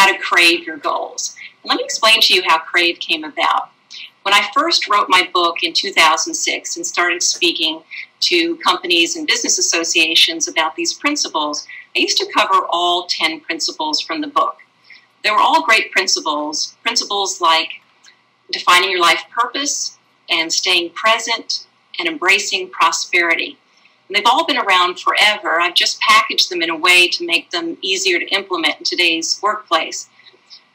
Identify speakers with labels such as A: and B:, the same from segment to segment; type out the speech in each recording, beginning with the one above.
A: how to crave your goals. And let me explain to you how CRAVE came about. When I first wrote my book in 2006 and started speaking to companies and business associations about these principles, I used to cover all 10 principles from the book. They were all great principles, principles like defining your life purpose and staying present and embracing prosperity. And they've all been around forever. I've just packaged them in a way to make them easier to implement in today's workplace.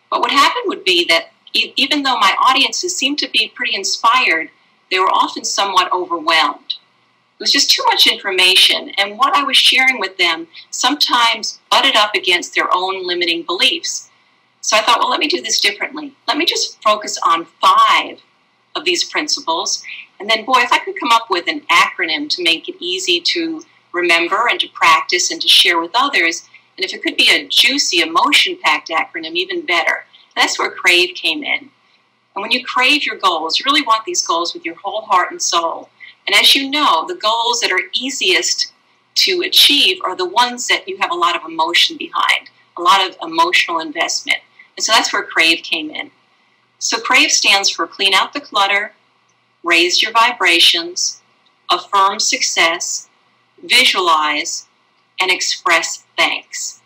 A: But what happened would be that even though my audiences seemed to be pretty inspired, they were often somewhat overwhelmed. It was just too much information, and what I was sharing with them sometimes butted up against their own limiting beliefs. So I thought, well, let me do this differently. Let me just focus on 5 of these principles, and then, boy, if I could come up with an acronym to make it easy to remember and to practice and to share with others, and if it could be a juicy, emotion-packed acronym, even better. That's where CRAVE came in. And when you crave your goals, you really want these goals with your whole heart and soul. And as you know, the goals that are easiest to achieve are the ones that you have a lot of emotion behind, a lot of emotional investment. And so that's where CRAVE came in. So CRAVE stands for clean out the clutter, raise your vibrations, affirm success, visualize, and express thanks.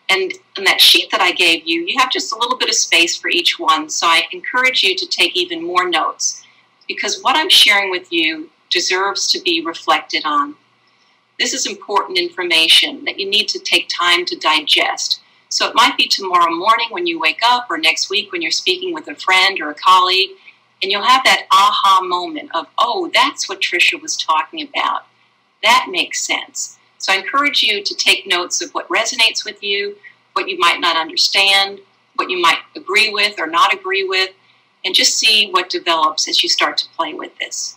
A: And in that sheet that I gave you, you have just a little bit of space for each one. So I encourage you to take even more notes, because what I'm sharing with you deserves to be reflected on. This is important information that you need to take time to digest. So it might be tomorrow morning when you wake up, or next week when you're speaking with a friend or a colleague, and you'll have that aha moment of, oh, that's what Tricia was talking about. That makes sense. So I encourage you to take notes of what resonates with you, what you might not understand, what you might agree with or not agree with, and just see what develops as you start to play with this.